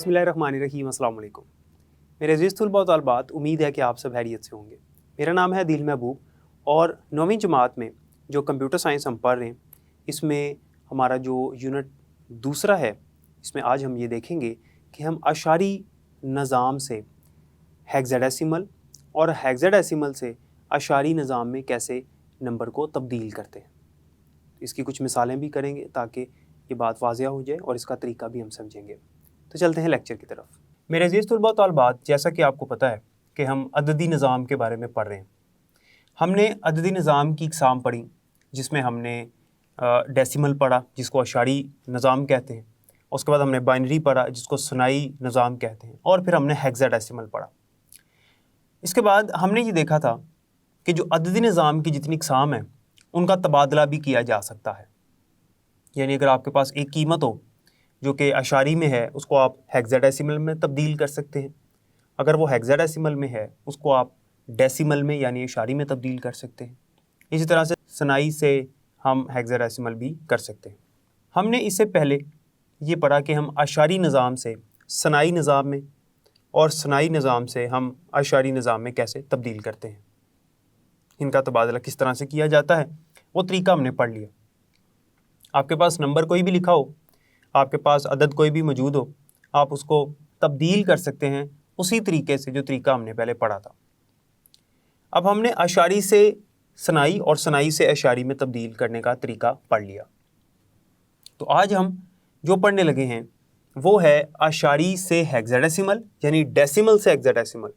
बिस्मिल्लाहिर्रहमानिर्रहीम, अस्सलाम वालेकुम। मेरे अज़ीज़ तुलबा व तालिबात, उम्मीद है कि आप सब खैरियत से होंगे। मेरा नाम है दिल महबूब और 9वीं जमात में जो कंप्यूटर साइंस हम पढ़ रहे हैं, इसमें हमारा जो यूनिट दूसरा है, इसमें आज हम ये देखेंगे कि हम अशारी निज़ाम से हेक्साडेसिमल और हेक्साडेसिमल से अशारी निज़ाम में कैसे नंबर को तब्दील करते हैं। इसकी कुछ मिसालें भी करेंगे ताकि ये बात वाज़िया हो जाए और इसका तरीका भी हम समझेंगे। तो चलते हैं लेक्चर की तरफ। मेरे अज़ीज़ तुलबा व तालिबात, जैसा कि आपको पता है कि हम अददी निज़ाम के बारे में पढ़ रहे हैं। हमने अददी निज़ाम की इक़साम पढ़ी, जिसमें हमने डेसिमल पढ़ा जिसको अशारी निज़ाम कहते हैं। उसके बाद हमने बाइनरी पढ़ा जिसको सुनाई निज़ाम कहते हैं, और फिर हमने हेक्साडेसिमल पढ़ा। इसके बाद हमने ये देखा था कि जो अददी निज़ाम की जितनी इक़साम है उनका तबादला भी किया जा सकता है। यानी अगर आपके पास एक कीमत हो जो कि अशारी में है, उसको आप हेक्साडेसिमल में तब्दील कर सकते हैं। अगर वो हेक्साडेसिमल में है, उसको आप डेसिमल में यानी अशारी में तब्दील कर सकते हैं। इसी तरह से सनाई से हम हेक्साडेसिमल भी कर सकते हैं। हमने इससे पहले ये पढ़ा कि हम अशारी निज़ाम से सनाई निज़ाम में और सनाई निज़ाम से हम अशारी निज़ाम में कैसे तब्दील करते हैं, इनका तबादला किस तरह से किया जाता है, वो तरीका हमने पढ़ लिया। आपके पास नंबर कोई भी लिखा हो, आपके पास अदद कोई भी मौजूद हो, आप उसको तब्दील कर सकते हैं उसी तरीके से जो तरीका हमने पहले पढ़ा था। अब हमने अशारी से सनाई और सनाई से अशारी में तब्दील करने का तरीका पढ़ लिया। तो आज हम जो पढ़ने लगे हैं वो है अशारी से हेक्साडेसिमल यानी डेसिमल से हेक्साडेसिमल।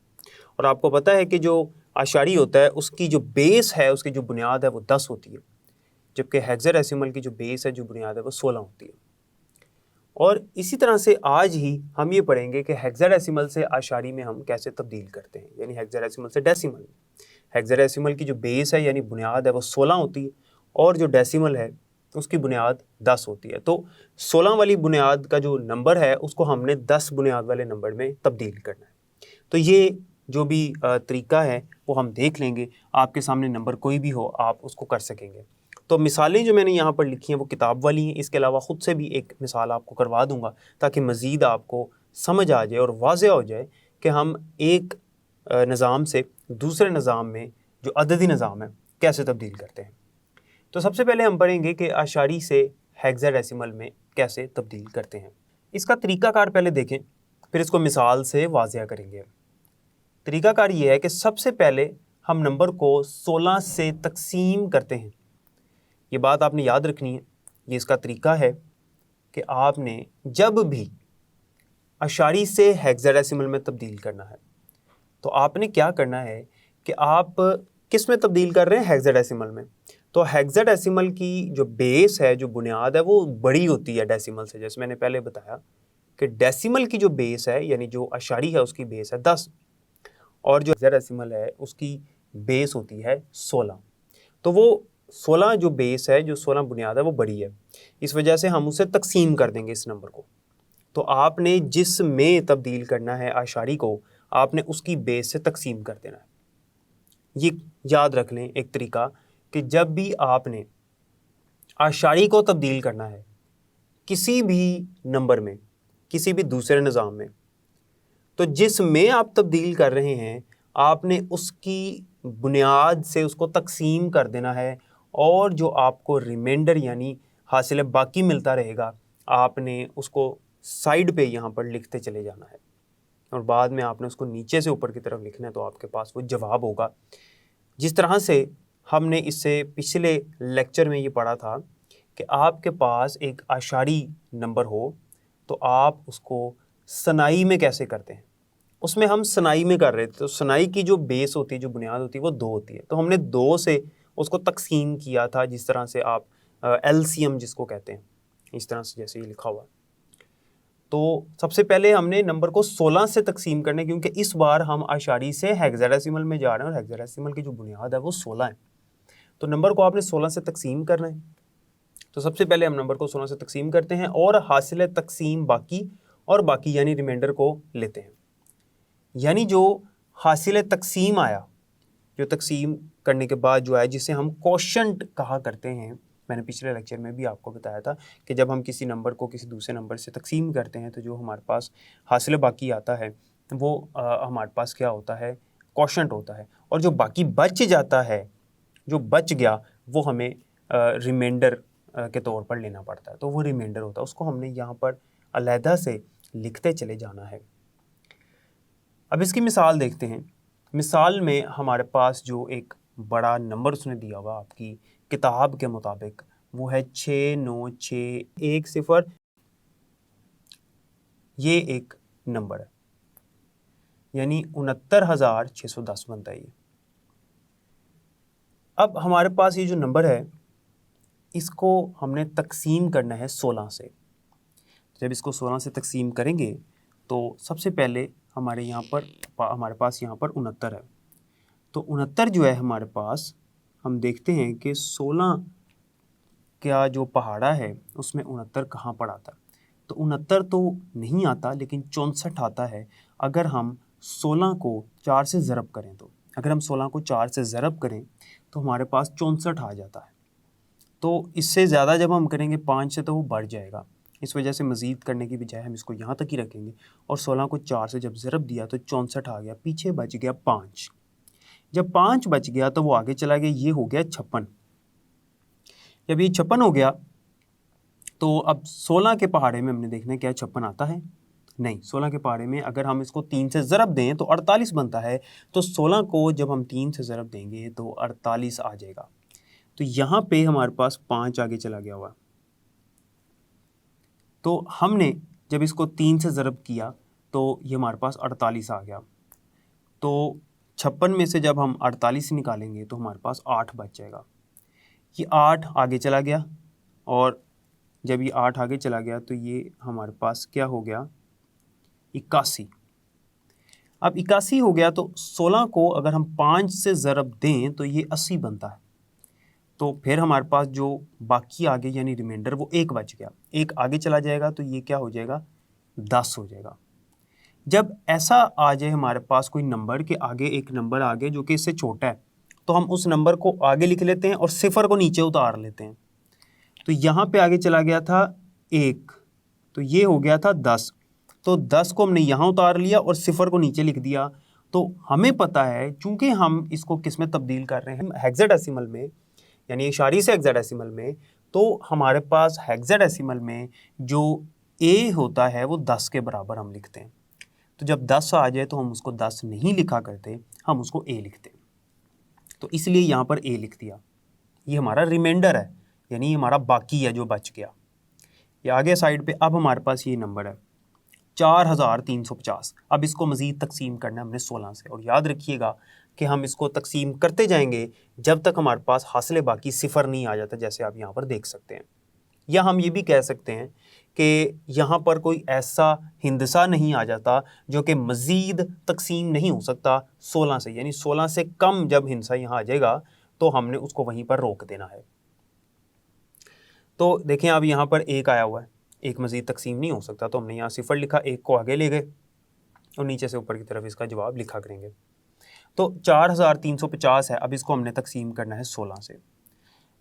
और आपको पता है कि जो अशारी होता है उसकी जो बेस है, उसकी जो बुनियाद है वो 10 होती है, जबकि हेक्साडेसिमल की जो बेस है, जो बुनियाद है वो 16 होती है। और इसी तरह से आज ही हम ये पढ़ेंगे कि हेक्साडेसिमल से अशारी में हम कैसे तब्दील करते हैं, यानी हेक्साडेसिमल से डेसिमल। हेक्साडेसिमल की जो बेस है यानी बुनियाद है वो 16 होती है, और जो डेसिमल है उसकी बुनियाद 10 होती है। तो 16 वाली बुनियाद का जो नंबर है उसको हमने 10 बुनियाद वाले नंबर में तब्दील करना है। तो ये जो भी तरीका है वो हम देख लेंगे। आपके सामने नंबर कोई भी हो, आप उसको कर सकेंगे। तो मिसालें जो मैंने यहाँ पर लिखी हैं वो किताब वाली हैं। इसके अलावा ख़ुद से भी एक मिसाल आपको करवा दूँगा ताकि मज़ीद आपको समझ आ जाए और वाज़ेह हो जाए कि हम एक निज़ाम से दूसरे निज़ाम में जो अददी निज़ाम है कैसे तब्दील करते हैं। तो सबसे पहले हम पढ़ेंगे कि अशारी से हेक्साडेसिमल में कैसे तब्दील करते हैं। इसका तरीक़ाकार पहले देखें, फिर इसको मिसाल से वाज़ेह करेंगे। तरीक़ाकार ये है कि सबसे पहले हम नंबर को 16 से तकसीम करते हैं। ये बात आपने याद रखनी है। ये इसका तरीका है कि आपने जब भी अशारी से हेक्साडेसिमल में तब्दील करना है तो आपने क्या करना है कि आप किस में तब्दील कर रहे हैं, हेक्साडेसिमल में। तो हेक्साडेसिमल की जो बेस है, जो बुनियाद है, वो बड़ी होती है डेसिमल से। जैसे मैंने पहले बताया कि डेसिमल की जो बेस है यानी जो अशारी है उसकी बेस है 10, और जो हेक्साडेसिमल है उसकी बेस होती है 16। तो वो 16 जो बेस है, जो 16 बुनियाद है वो बड़ी है, इस वजह से हम उसे तकसीम कर देंगे इस नंबर को। तो आपने जिस में तब्दील करना है अशारी को, आपने उसकी बेस से तकसीम कर देना है। ये याद रख लें एक तरीका कि जब भी आपने अशारी को तब्दील करना है किसी भी नंबर में, किसी भी दूसरे निज़ाम में, तो जिस में आप तब्दील कर रहे हैं आपने उसकी बुनियाद से उसको तकसीम कर देना है, और जो आपको रिमाइंडर यानी हासिल बाकी मिलता रहेगा आपने उसको साइड पे यहाँ पर लिखते चले जाना है, और बाद में आपने उसको नीचे से ऊपर की तरफ लिखना है, तो आपके पास वो जवाब होगा। जिस तरह से हमने इससे पिछले लेक्चर में ये पढ़ा था कि आपके पास एक अशारी नंबर हो तो आप उसको सनाई में कैसे करते हैं, उसमें हम सनाई में कर रहे थे। तो सनाई की जो बेस होती है, जो बुनियाद होती है, वो 2 होती है। तो हमने 2 से उसको तकसीम किया था, जिस तरह से आप LCM जिसको कहते हैं, इस तरह से जैसे ये लिखा हुआ है। तो सबसे पहले हमने नंबर को 16 से तकसीम करने, क्योंकि इस बार हम अशारी से हेक्साडेसिमल में जा रहे हैं और हेक्साडेसिमल की जो बुनियाद है वो 16 है। तो नंबर को आपने 16 से तकसीम करना है। तो सबसे पहले हम नंबर को 16 से तकसीम करते हैं और हासिल तकसीम बाकी, और बाकी यानी रिमाइंडर को लेते हैं। यानी जो हासिल तकसीम आया, जो तकसीम करने के बाद जो आया, जिसे हम कोशंट कहा करते हैं, मैंने पिछले लेक्चर में भी आपको बताया था कि जब हम किसी नंबर को किसी दूसरे नंबर से तकसीम करते हैं तो जो हमारे पास हासिल बाकी आता है वो हमारे पास क्या होता है, क्वोशंट होता है। और जो बाकी बच जाता है, जो बच गया, वो हमें रिमाइंडर के तौर पर लेना पड़ता है। तो वो रिमाइंडर होता है, उसको हमने यहाँ पर अलहदा से लिखते चले जाना है। अब इसकी मिसाल देखते हैं। मिसाल में हमारे पास जो एक बड़ा नंबर उसने दिया हुआ आपकी किताब के मुताबिक वो है 69610। ये एक नंबर है, यानी 69,610 बनता है ये। अब हमारे पास ये जो नंबर है इसको हमने तकसीम करना है 16 से। जब इसको 16 से तकसीम करेंगे तो सबसे पहले हमारे पास यहाँ पर 69 है। तो 69 जो है हमारे पास, हम देखते हैं कि 16 का जो पहाड़ा है उसमें 69 कहाँ पर आता है। तो 69 तो नहीं आता, लेकिन 64 आता है अगर हम 16 को 4 से ज़रब करें। तो अगर हम 16 को 4 से ज़रब करें तो हमारे पास 64 आ जाता है। तो इससे ज़्यादा जब हम करेंगे 5 से तो वो बढ़ जाएगा। इस वजह से मज़ीद करने की बजाय हम इसको यहाँ तक ही रखेंगे। और 16 को 4 से जब ज़रब दिया तो 64 आ गया, पीछे बच गया 5। जब 5 बच गया तो वो आगे चला गया, ये हो गया 56। जब ये 56 हो गया तो अब 16 के पहाड़े में हमने देखना है क्या 56 आता है। नहीं, 16 के पहाड़े में अगर हम इसको 3 से ज़रब दें तो 48 बनता है। तो 16 को जब हम 3 से ज़रब देंगे तो 48 आ जाएगा। तो यहाँ पे हमारे पास 5 आगे चला गया हुआ। तो हमने जब इसको 3 से ज़रब किया तो ये हमारे पास 48 आ गया। तो 56 में से जब हम 48 निकालेंगे तो हमारे पास 8 बच जाएगा। ये 8 आगे चला गया, और जब ये 8 आगे चला गया तो ये हमारे पास क्या हो गया, 81। अब 81 हो गया तो 16 को अगर हम 5 से ज़रब दें तो ये 80 बनता है। तो फिर हमारे पास जो बाकी आगे यानी रिमाइंडर वो 1 बच गया, 1 आगे चला जाएगा तो ये क्या हो जाएगा, 10 हो जाएगा। जब ऐसा आ जाए हमारे पास कोई नंबर के आगे एक नंबर आगे जो कि इससे छोटा है, तो हम उस नंबर को आगे लिख लेते हैं और सिफर को नीचे उतार लेते हैं। तो यहाँ पे आगे चला गया था 1, तो ये हो गया था 10। तो 10 को हमने यहाँ उतार लिया और सिफर को नीचे लिख दिया। तो हमें पता है चूंकि हम इसको किस में तब्दील कर रहे हैं, हेक्साडेसिमल में, यानी इशारी से हेक्साडेसिमल में। तो हमारे पास हेक्साडेसिमल में जो ए होता है वो 10 के बराबर हम लिखते हैं। तो जब 10 आ जाए तो हम उसको 10 नहीं लिखा करते, हम उसको ए लिखते। तो इसलिए यहाँ पर ए लिख दिया। ये हमारा रिमाइंडर है, यानी हमारा बाकी है जो बच गया। ये आगे साइड पे अब हमारे पास ये नंबर है 4350। अब इसको मज़ीद तकसीम करना है हमने 16 से, और याद रखिएगा कि हम इसको तकसीम करते जाएंगे जब तक हमारे पास हासिल बाकी सिफर नहीं आ जाता, जैसे आप यहाँ पर देख सकते हैं। या हम ये भी कह सकते हैं कि यहाँ पर कोई ऐसा हिंदसा नहीं आ जाता जो कि मज़ीद तकसीम नहीं हो सकता 16 से, यानी 16 से कम जब हिंसा यहाँ आ जाएगा तो हमने उसको वहीं पर रोक देना है। तो देखें अब यहाँ पर 1 आया हुआ है, 1 मज़ीद तकसीम नहीं हो सकता, तो हमने यहाँ सिफर लिखा, 1 को आगे ले गए और नीचे से ऊपर की तरफ इसका जवाब लिखा करेंगे। तो 4350 है, अब इसको हमने तकसीम करना है 16 से।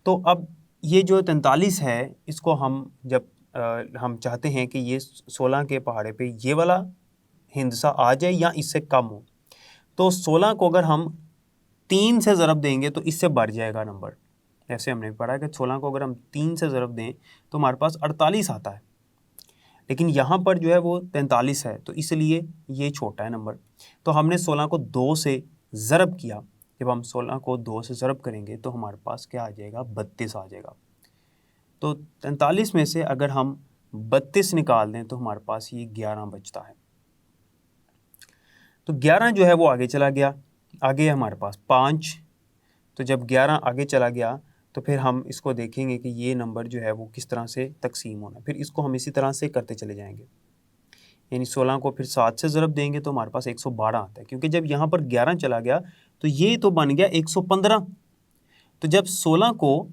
तो अब ये जो 43 है इसको हम जब हम चाहते हैं कि ये 16 के पहाड़े पे ये वाला हिंदसा आ जाए या इससे कम हो, तो 16 को अगर हम 3 से ज़रब देंगे तो इससे बढ़ जाएगा नंबर। जैसे हमने पढ़ा कि 16 को अगर हम 3 से ज़रब दें तो हमारे पास 48 आता है, लेकिन यहाँ पर जो है वो 43 है, तो इसलिए ये छोटा है नंबर। तो हमने 16 को 2 से ज़रब किया। जब हम 16 को 2 से ज़रब करेंगे तो हमारे पास क्या आ जाएगा, 32 आ जाएगा। तो 43 में से अगर हम 32 निकाल दें तो हमारे पास ये 11 बचता है। तो 11 जो है वो आगे चला गया, आगे हमारे पास 5। तो जब 11 आगे चला गया तो फिर हम इसको देखेंगे कि ये नंबर जो है वो किस तरह से तकसीम होना है। फिर इसको हम इसी तरह से करते चले जाएंगे, यानी 16 को फिर 7 से ज़रब देंगे तो हमारे पास 112 आता है, क्योंकि जब यहाँ पर 11 चला गया तो ये तो बन गया 115। तो जब 16 को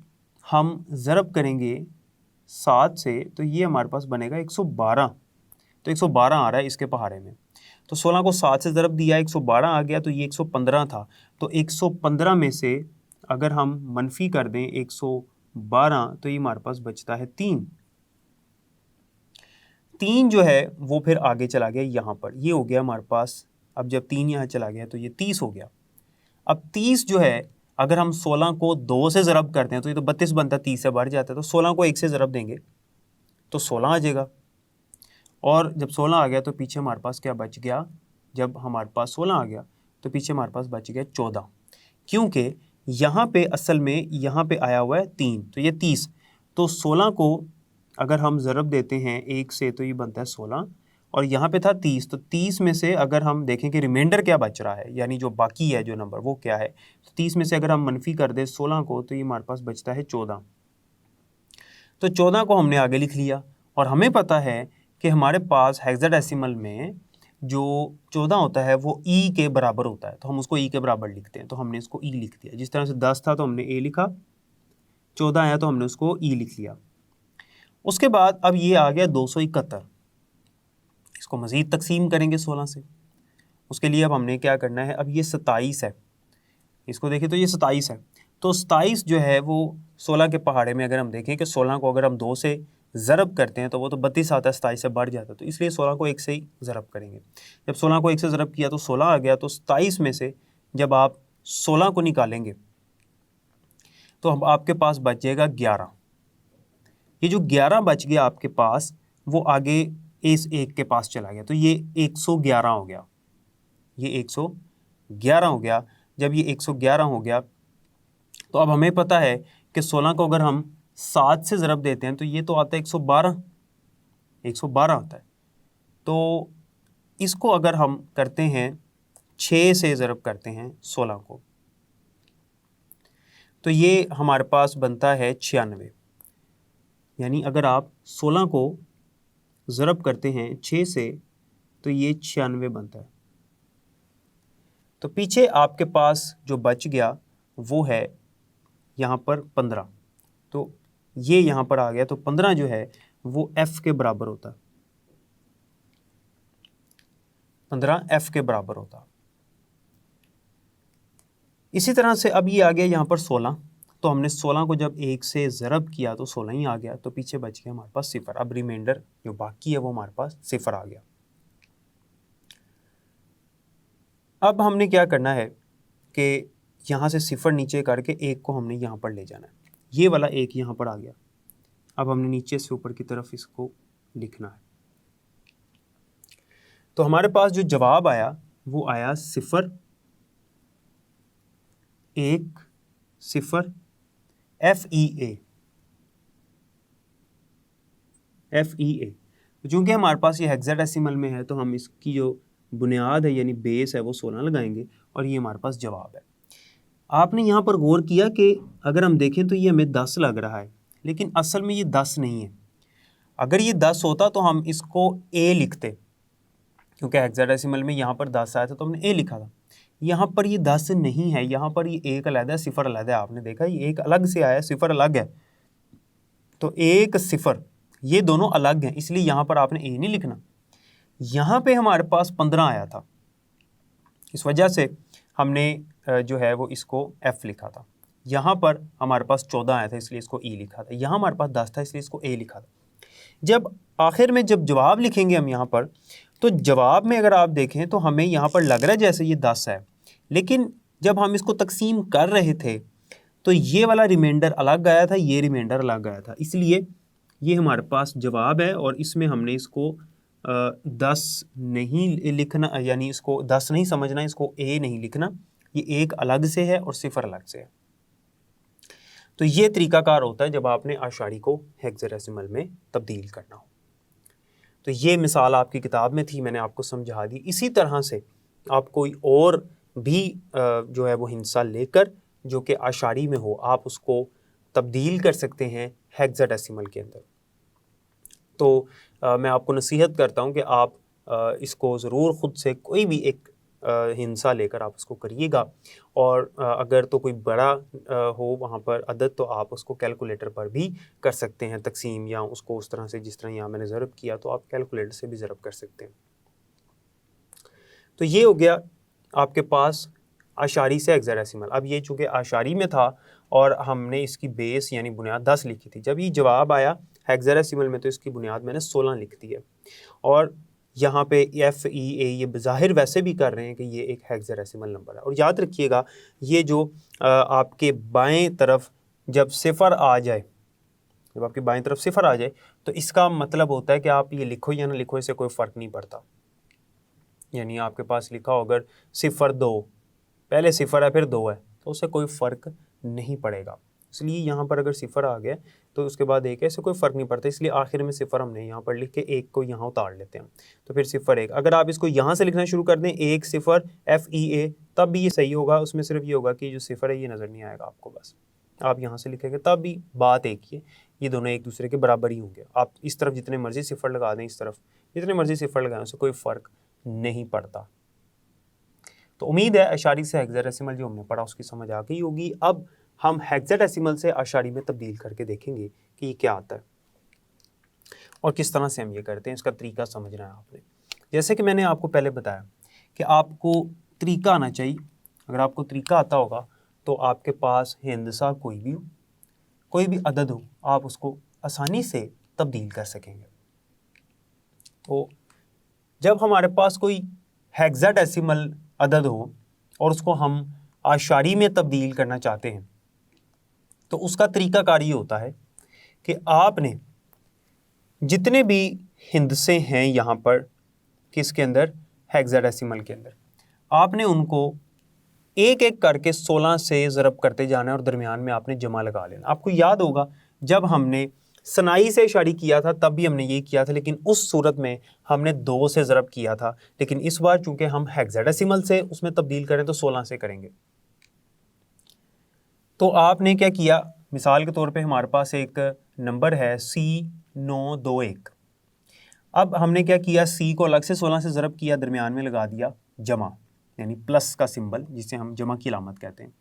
हम ज़रब करेंगे 7 से तो ये हमारे पास बनेगा 112। तो 112 आ रहा है इसके पहाड़े में। तो 16 को 7 से ज़रब दिया, 112 आ गया, तो ये 115 था। तो 115 में से अगर हम मनफी कर दें 12, तो ये हमारे पास बचता है 3। 3 जो है वो फिर आगे चला गया यहाँ पर, ये हो गया हमारे पास। अब जब 3 यहाँ चला गया तो ये 30 हो गया। अब 30 जो है अगर हम 16 को 2 से ज़रब करते हैं तो ये तो 32 बनता है, 30 से बढ़ जाता है, तो 16 को 1 से ज़रब देंगे तो 16 आ जाएगा। और जब 16 आ गया तो पीछे हमारे पास क्या बच गया, जब हमारे पास 16 आ गया तो पीछे हमारे पास बच गया 14, क्योंकि यहाँ पे असल में यहाँ पे आया हुआ है 3, तो ये 30। तो 16 को अगर हम ज़रब देते हैं 1 से तो ये बनता है 16, और यहाँ पे था 30, तो 30 में से अगर हम देखें कि रिमाइंडर क्या बच रहा है, यानी जो बाकी है जो नंबर वो क्या है, तो 30 में से अगर हम मनफी कर दें 16 को तो ये हमारे पास बचता है 14। तो 14 को हमने आगे लिख लिया, और हमें पता है कि हमारे पास हेक्साडेसिमल में जो 14 होता है वो ई के बराबर होता है, तो हम उसको ई के बराबर लिखते हैं, तो हमने इसको ई लिख दिया। जिस तरह से 10 था तो हमने ए लिखा, 14 आया तो हमने उसको ई लिख लिया। उसके बाद अब ये आ गया 271, इसको मज़ीद तकसीम करेंगे 16 से। उसके लिए अब हमने क्या करना है, अब ये 27 है, इसको देखें तो ये 27 है, तो 27 जो है वो 16 के पहाड़े में अगर हम देखें कि 16 को अगर हम 2 से ज़रब करते हैं तो वो तो 32 आता है, 27 से बढ़ जाता है, तो इसलिए 16 को 1 से ही ज़रब करेंगे। जब 16 को 1 से ज़रब किया तो 16 आ गया, तो 27 में से जब आप 16 को निकालेंगे तो अब आपके पास बच जाएगा 11। ये जो 11 बच गया आपके पास वो आगे इस एक के पास चला गया, तो ये 111 हो गया, ये 111 हो गया। जब ये 111 हो गया तो अब हमें पता है कि 16 को अगर हम 7 से ज़रब देते हैं तो ये तो आता है 112, 112 आता है। तो इसको अगर हम करते हैं 6 से ज़रब करते हैं 16 को, तो ये हमारे पास बनता है 96। यानी अगर आप 16 को ज़रब करते हैं 6 से तो ये 96 बनता है। तो पीछे आपके पास जो बच गया वो है यहाँ पर 15, तो ये यहाँ पर आ गया, तो 15 जो है वो f के बराबर होता है, 15 f के बराबर होता। इसी तरह से अब ये आ गया यहाँ पर 16, तो हमने 16 को जब 1 से ज़रब किया तो 16 ही आ गया, तो पीछे बच गया हमारे पास 0। अब रिमाइंडर जो बाकी है वो हमारे पास 0 आ गया। अब हमने क्या करना है कि यहाँ से 0 नीचे करके 1 को हमने यहाँ पर ले जाना है, ये वाला 1 यहाँ पर आ गया। अब हमने नीचे से ऊपर की तरफ इसको लिखना है, तो हमारे पास जो जवाब आया वो आया 0 1 0 FEA। चूँकि हमारे पास ये हेक्साडेसिमल में है तो हम इसकी जो बुनियाद है यानी बेस है वो 16 लगाएंगे, और ये हमारे पास जवाब है। आपने यहाँ पर गौर किया कि अगर हम देखें तो ये हमें 10 लग रहा है, लेकिन असल में ये 10 नहीं है। अगर ये 10 होता तो हम इसको A लिखते, क्योंकि हेक्साडेसिमल में यहाँ पर 10 आया था तो हमने A लिखा था। यहाँ पर ये 10 नहीं है, यहाँ पर ये 1 अलग है, 0 अलग है। आपने देखा ये 1 अलग से आया, 0 अलग है, तो 1 0 ये दोनों अलग हैं, इसलिए यहाँ पर आपने A नहीं लिखना। यहाँ पे हमारे पास 15 आया था, इस वजह से हमने जो है वो इसको F लिखा था। यहाँ पर हमारे पास 14 आया था इसलिए इसको E लिखा था। यहाँ हमारे पास 10 था इसलिए इसको A लिखा था। जब आखिर में जब जवाब लिखेंगे हम यहाँ पर, तो जवाब में अगर आप देखें तो हमें यहाँ पर लग रहा है जैसे ये 10 है, लेकिन जब हम इसको तकसीम कर रहे थे तो ये वाला रिमाइंडर अलग आया था, ये रिमाइंडर अलग आया था, इसलिए ये हमारे पास जवाब है। और इसमें हमने इसको 10 नहीं लिखना, यानी इसको 10 नहीं समझना, इसको A नहीं लिखना, ये 1 अलग से है और 0 अलग से है। तो ये तरीकाकार होता है जब आपने आशारी को हेक्साडेसिमल में तब्दील करना हो। तो ये मिसाल आपकी किताब में थी, मैंने आपको समझा दी। इसी तरह से आप कोई और भी जो है वो हिंसा लेकर जो कि आशारी में हो, आप उसको तब्दील कर सकते हैं हेक्साडेसिमल के अंदर। तो मैं आपको नसीहत करता हूँ कि आप इसको ज़रूर ख़ुद से कोई भी एक हिंसा लेकर आप उसको करिएगा, और अगर तो कोई बड़ा हो वहाँ पर अदद तो आप उसको कैलकुलेटर पर भी कर सकते हैं तकसीम, या उसको उस तरह से जिस तरह यहाँ मैंने ज़रब किया तो आप कैलकुलेटर से भी ज़रब कर सकते हैं। तो ये हो गया आपके पास आशारी से हेक्साडेसिमल। अब ये चूँकि आशारी में था और हमने इसकी बेस यानी बुनियाद 10 लिखी थी, जब ये जवाब आया हेक्साडेसिमल में तो इसकी बुनियाद मैंने 16 लिख दी है। और यहाँ पे FEA ये बज़ाहिर वैसे भी कर रहे हैं कि ये एक हेक्साडेसिमल नंबर है। और याद रखिएगा ये जो आपके बाएं तरफ जब सिफर आ जाए, जब आपकी बाएं तरफ सिफर आ जाए तो इसका मतलब होता है कि आप ये लिखो या ना लिखो, इससे कोई फ़र्क नहीं पड़ता। यानी आपके पास लिखा हो अगर 0-2, पहले सिफर है फिर 2 है तो उससे कोई फ़र्क नहीं पड़ेगा। इसलिए यहाँ पर अगर सिफर आ गया तो उसके बाद 1 है, इससे कोई फ़र्क नहीं पड़ता। इसलिए आखिर में सिफर हमने यहाँ पर लिख के 1 को यहाँ उतार लेते हैं, तो फिर 0-1। अगर आप इसको यहाँ से लिखना शुरू कर दें 1-0 FEA तब भी ये सही होगा। उसमें सिर्फ ये होगा कि जो सिफर है ये नज़र नहीं आएगा आपको, बस आप यहाँ से लिखेंगे तब भी बात एक ही है, ये दोनों एक दूसरे के बराबर ही होंगे। आप इस तरफ जितने मर्जी सिफर लगा दें, इस तरफ जितने मर्जी सिफर लगाएं, उससे कोई फ़र्क नहीं पड़ता। तो उम्मीद है आशारी से हेक्साडेसिमल जो हमने पढ़ा उसकी समझ आ गई होगी। अब हम हेक्साडेसिमल से आशारी में तब्दील करके देखेंगे कि ये क्या आता है और किस तरह से हम ये करते हैं, इसका तरीका समझना है आपने। जैसे कि मैंने आपको पहले बताया कि आपको तरीका आना चाहिए। अगर आपको तरीका आता होगा तो आपके पास हिंदसा कोई भी हो, कोई भी अदद हो, आप उसको आसानी से तब्दील कर सकेंगे। तो जब हमारे पास कोई हेक्साडेसिमल अदद हो और उसको हम आशारी में तब्दील करना चाहते हैं तो उसका तरीकाकार ये होता है कि आपने जितने भी हिंदसे हैं यहाँ पर किसके अंदर, हेक्साडेसिमल के अंदर, आपने उनको एक एक करके 16 से ज़रब करते जाना है और दरमियान में आपने जमा लगा लेना। आपको याद होगा जब हमने सनाई से इशारी किया था तब भी हमने ये किया था, लेकिन उस सूरत में हमने 2 से ज़रब किया था। लेकिन इस बार चूंकि हम हेक्साडेसिमल से उसमें तब्दील करें तो 16 से करेंगे। तो आपने क्या किया, मिसाल के तौर पे हमारे पास एक नंबर है C921। अब हमने क्या किया, C को अलग से 16 से ज़रब किया, दरमियान में लगा दिया जमा यानी प्लस का सिंबल जिसे हम जमा की अलामत कहते हैं।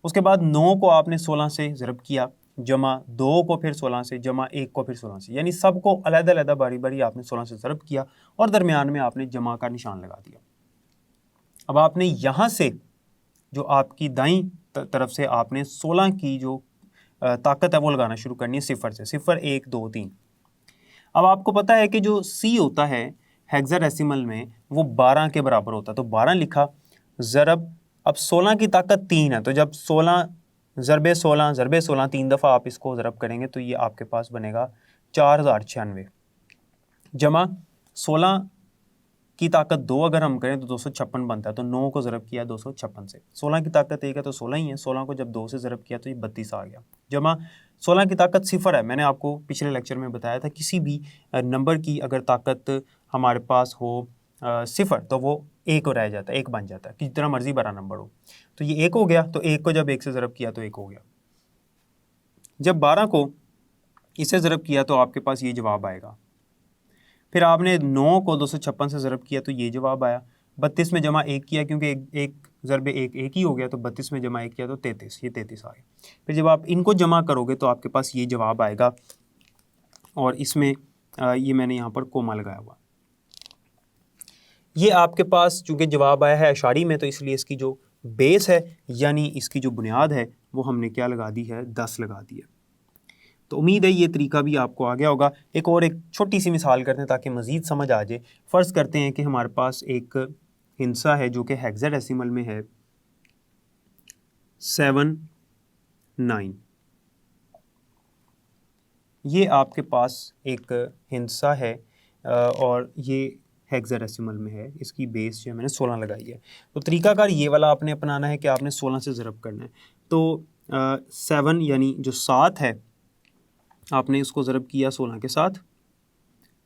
उसके बाद 9 को आपने 16 से ज़रब किया, जमा 2 को फिर 16 से, जमा 1 को फिर 16 से, यानी सबको अलग-अलग बारी बारी आपने 16 से ज़रब किया और दरमियान में आपने जमा का निशान लगा दिया। अब आपने यहाँ से जो आपकी दाईं तरफ से आपने 16 की जो ताकत है वो लगाना शुरू करनी है सिफर से, 0 1 2 3। अब आपको पता है कि जो C होता है हेक्साडेसिमल में वो 12 के बराबर होता है, तो 12 लिखा, ज़रब, अब 16 की ताकत 3 है तो जब 16 ज़रबे 16 3 दफ़ा आप इसको ज़रब करेंगे तो ये आपके पास बनेगा 4096, जमा 16 की ताकत 2 अगर हम करें तो 256 बनता है, तो 9 को ज़रब किया 256 से, 16 की ताकत 1 है तो 16 ही है, 16 को जब 2 से ज़रब किया तो ये 32 आ गया, जमा 16 की ताकत 0 है। मैंने आपको पिछले लेक्चर में बताया था किसी भी नंबर की अगर ताकत हमारे पास हो 0 तो वो 1 रह जाता है, 1 बन जाता है, जितना मर्जी बड़ा नंबर हो। तो ये 1 हो गया, तो 1 को जब 1 से ज़रब किया तो 1 हो गया। जब 12 को इससे ज़रब किया तो आपके पास ये जवाब आएगा। फिर आपने 9 को 256 से ज़रब किया तो ये जवाब आया। 32 में जमा 1 किया क्योंकि एक ज़रबे 1 ही हो गया, तो 32 में जमा 1 किया तो 33, ये 33 आ गया। फिर जब आप इनको जमा करोगे तो आपके पास ये जवाब आएगा और इसमें ये मैंने यहाँ पर कोमा लगाया हुआ। ये आपके पास चूँकि जवाब आया है अशारी में तो इसलिए इसकी जो बेस है यानी इसकी जो बुनियाद है वो हमने क्या लगा दी है, 10 लगा दी है। तो उम्मीद है ये तरीका भी आपको आ गया होगा। एक छोटी सी मिसाल करते हैं ताकि मज़ीद समझ आ जाए। फ़र्ज़ करते हैं कि हमारे पास एक हिंसा है जो कि हेक्साडेसिमल में है 7 9। ये आपके पास एक हिंसा है और ये हेक्साडेसिमल में है, इसकी बेस जो है मैंने 16 लगाई है। तो तरीकाकार ये वाला आपने अपनाना है कि आपने 16 से ज़रब करना है। तो 7 यानी जो 7 है आपने इसको ज़रब किया 16 के साथ,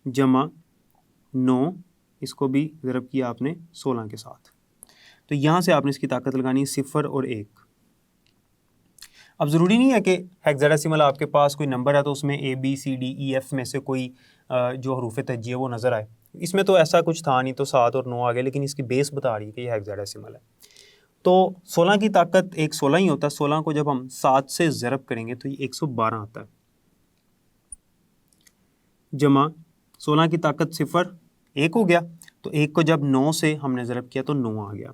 जमा 9 इसको भी ज़रब किया आपने 16 के साथ। तो यहाँ से आपने इसकी ताकत लगानी है 0 और 1। अब ज़रूरी नहीं है कि हेक्साडेसिमल आपके पास कोई नंबर है तो उसमें ABCDEF में से कोई जो हरूफ तहज्जिया वो नज़र आए। इसमें तो ऐसा कुछ था नहीं, तो 7 और 9 आ गए, लेकिन इसकी बेस बता रही है कि ये हेक्साडेसिमल है। तो 16 की ताकत एक 16 ही होता है, 16 को जब हम 7 से ज़रब करेंगे तो ये 112 आता है, जमा 16 की ताकत 0 1 हो गया, तो 1 को जब 9 से हमने ज़रब किया तो 9 आ गया,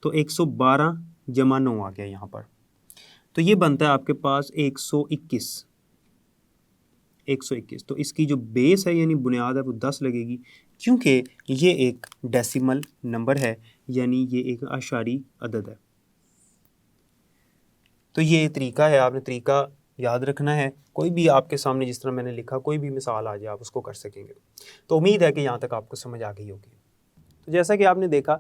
तो 112 जमा 9 आ गया यहाँ पर, तो ये बनता है आपके पास 121। तो इसकी जो बेस है यानी बुनियाद है वो 10 लगेगी, क्योंकि ये एक डेसिमल नंबर है यानी ये एक आशारी अदद है। तो ये तरीका है, आपने तरीका याद रखना है। कोई भी आपके सामने जिस तरह मैंने लिखा, कोई भी मिसाल आ जाए आप उसको कर सकेंगे। तो उम्मीद है कि यहाँ तक आपको समझ आ गई होगी। तो जैसा कि आपने देखा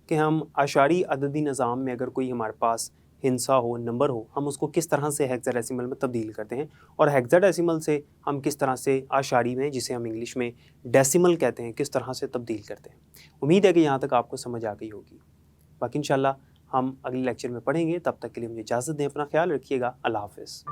कि हम आशारी अददी निज़ाम में अगर कोई हमारे पास हिंसा हो, नंबर हो, हम उसको किस तरह से हेक्साडेसिमल में तब्दील करते हैं, और हेक्साडेसिमल से हम किस तरह से आशारी में, जिसे हम इंग्लिश में डेसिमल कहते हैं, किस तरह से तब्दील करते हैं। उम्मीद है कि यहाँ तक आपको समझ आ गई होगी। बाकी इंशाल्लाह हम अगले लेक्चर में पढ़ेंगे। तब तक के लिए मुझे इजाज़त दें, अपना ख्याल रखिएगा। अल्लाह हाफ़िज़।